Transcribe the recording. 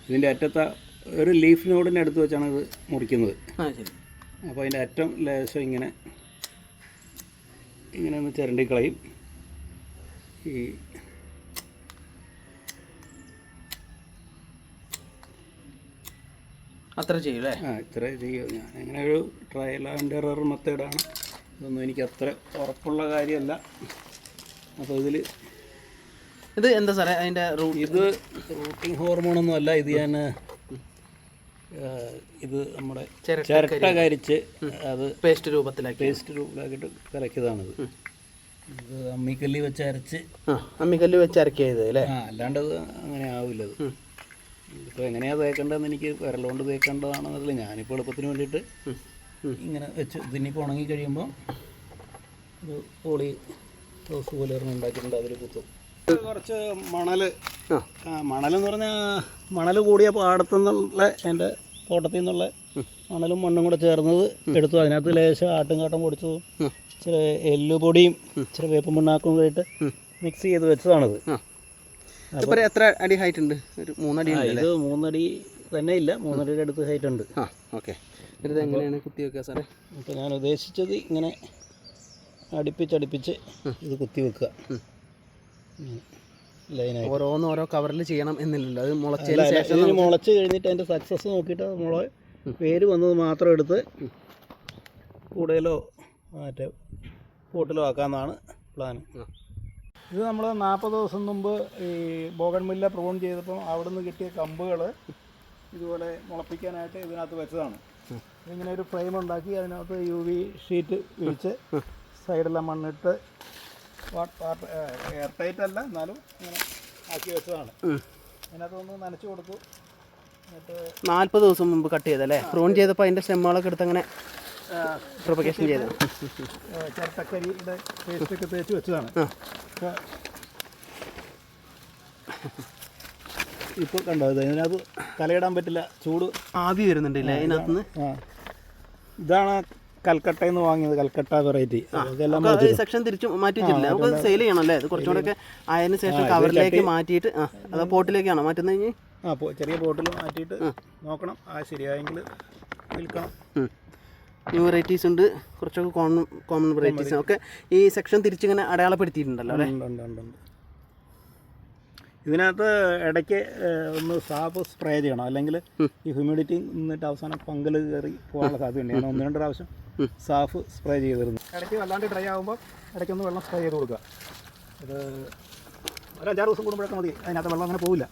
ഇതിൻ്റെ അറ്റത്തെ ഒരു ലീഫ് നോഡിൻ്റെ അടുത്ത് വെച്ചാണ് ഇത് മുറിക്കുന്നത്. അപ്പോൾ അതിൻ്റെ അറ്റം ലേശം ഇങ്ങനെ ഒന്ന് ചിരണ്ടിക്കളയും. ഈ അത്ര ചെയ്യൂലേ? ഇത്ര ചെയ്യും. ഞാൻ അങ്ങനെ ഒരു ട്രയൽ ആൻഡ് എറർ മെത്തേഡാണ്. ഇതൊന്നും എനിക്ക് അത്ര ഉറപ്പുള്ള കാര്യമല്ല. അപ്പോൾ ഇത് എന്താ സാറേ അതിൻ്റെ ഇത് റൂട്ടിംഗ് ഹോർമോണൊന്നും അല്ല. ഇത് ഞാൻ ഇത് നമ്മുടെ ചിരട്ട കരിച്ച് അത് പേസ്റ്റ് രൂപത്തിലാക്കിയിട്ട് കലക്കിയതാണിത്. ഇത് അമ്മിക്കല്ല് വെച്ച് അരക്കിയത് അല്ലേ? അല്ലാണ്ട് അത് അങ്ങനെ ആവില്ല. ഇത് ഇപ്പോൾ എങ്ങനെയാണ് തേക്കേണ്ടതെന്ന് എനിക്ക് വിരലുകൊണ്ട് തേക്കേണ്ടതാണെന്നറിയില്ല. ഞാനിപ്പോൾ എളുപ്പത്തിന് വേണ്ടിയിട്ട് ഇങ്ങനെ വെച്ച് ഇതിനിപ്പോൾ ഉണങ്ങി കഴിയുമ്പോൾ ഒരു പോളി റോസ് പോലെ ഉണ്ടാക്കിയിട്ടുണ്ട്. അതിൽ കുത്തും. കുറച്ച് മണലെന്ന് പറഞ്ഞാൽ മണൽ കൂടിയ പാടത്തു നിന്നുള്ള എൻ്റെ തോട്ടത്തിൽ നിന്നുള്ള മണലും മണ്ണും കൂടെ ചേർന്നത് എടുത്തു. അതിനകത്ത് ലേശം ആട്ടുംകാട്ടം പൊടിച്ചതും ഇച്ചിരി എല്ലുപൊടിയും ഇച്ചിരി വേപ്പും മണ്ണാക്കും ആയിട്ട് മിക്സ് ചെയ്ത് വെച്ചതാണിത്. എത്ര അടി ഹൈറ്റ് ഉണ്ട്? ഒരു 3 അടി. ഇത് 3 അടി തന്നെ ഇല്ല, 3 അടിയുടെ അടുത്ത് ഹൈറ്റ് ഉണ്ട്. ഓക്കെ. ഇത് എങ്ങനെയാണ് കുത്തി വെക്കുക സാറേ? ഇപ്പോൾ ഞാൻ ഉദ്ദേശിച്ചത് ഇങ്ങനെ അടുപ്പിച്ച് ഇത് കുത്തി വെക്കുക. ലൈനായി ഓരോ കവറിൽ ചെയ്യണം എന്നില്ലല്ലോ. അത് മുളച്ച് കഴിഞ്ഞിട്ട് അതിൻ്റെ സക്സസ് നോക്കിയിട്ട് മുള വേര് വന്നത് മാത്രം എടുത്ത് കൂടയിലോ മറ്റേ പോട്ടിലോ ആക്കാമെന്നാണ് പ്ലാൻ. ഇത് നമ്മൾ 40 ദിവസം മുമ്പ് ഈ ബോഗൺവില്ല പ്രൂൺ ചെയ്തപ്പോൾ അവിടെ നിന്ന് കിട്ടിയ കമ്പുകൾ ഇതുപോലെ മുളപ്പിക്കാനായിട്ട് ഇതിനകത്ത് വെച്ചതാണ്. ഇങ്ങനെ ഒരു ഫ്രെയിം ഉണ്ടാക്കി അതിനകത്ത് UV ഷീറ്റ് വിരിച്ച് സൈഡെല്ലാം മണ്ണിട്ട് എയർ ടൈറ്റ് അല്ല എന്നാലും ഇങ്ങനെ ആക്കി വെച്ചതാണ്. അതിനകത്തൊന്ന് നനച്ച് കൊടുത്തു. എന്നിട്ട് 40 ദിവസം മുമ്പ് കട്ട് ചെയ്തല്ലേ? പ്രൂൺ ചെയ്തപ്പോൾ അതിൻ്റെ സ്റ്റെമ്മുകളൊക്കെ എടുത്ത് അങ്ങനെ പ്രൊപ്പഗേഷൻ ചെയ്ത് ചിരട്ടക്കരിയുടെ പേസ്റ്റൊക്കെ തേച്ച് വെച്ചതാണ്. ഇപ്പോൾ കണ്ടോ ഇതിനകത്ത് തലയിടാൻ പറ്റില്ല, ചൂട് ആവി വരുന്നുണ്ടല്ലേ അതിനകത്തുനിന്ന്. ഇതാണ് കൽക്കട്ടയിൽ നിന്ന് വാങ്ങിയത്, കൽക്കട്ട വെറൈറ്റി. സെക്ഷൻ തിരിച്ചു മാറ്റി വെച്ചിട്ടില്ല, നമുക്ക് സെയിൽ ചെയ്യണം അല്ലേ? ഇത് കുറച്ചുകൂടെ ഒക്കെ ആയതിനു ശേഷം കവറിലേക്ക് മാറ്റിയിട്ട് അത് പോട്ടിലേക്കാണോ മാറ്റുന്നത്? കഴിഞ്ഞ് ചെറിയ ബോട്ടിൽ മാറ്റിയിട്ട് നോക്കണം, ശരിയായെങ്കിൽ വിൽക്കണം. ന്യൂ വെറൈറ്റീസ് ഉണ്ട്, കുറച്ചൊക്കെ കോമൺ വെറൈറ്റീസ് ഒക്കെ ഈ സെക്ഷൻ തിരിച്ചിങ്ങനെ അടയാളപ്പെടുത്തിയിട്ടുണ്ടല്ലോ അല്ലേ? ഇതിനകത്ത് ഇടയ്ക്ക് ഒന്ന് സാഫ് സ്പ്രേ ചെയ്യണം, അല്ലെങ്കിൽ ഈ ഹ്യൂമിഡിറ്റി നിന്നിട്ട് അവസാനം ഫംഗൽ കയറി പോകാനുള്ള സാധ്യതയുണ്ട്. ഞാൻ 1-2 പ്രാവശ്യം സാഫ് സ്പ്രേ ചെയ്തിരുന്നു. ഇടയ്ക്ക് വല്ലാണ്ട് ഡ്രൈ ആകുമ്പോൾ ഇടയ്ക്കൊന്ന് വെള്ളം സ്പ്രേ ചെയ്ത് കൊടുക്കുക. അത് ഒരു 5-6 ദിവസം കൂടുമ്പോഴൊക്കെ മതി, അതിനകത്ത് വെള്ളം അങ്ങനെ പോവില്ല.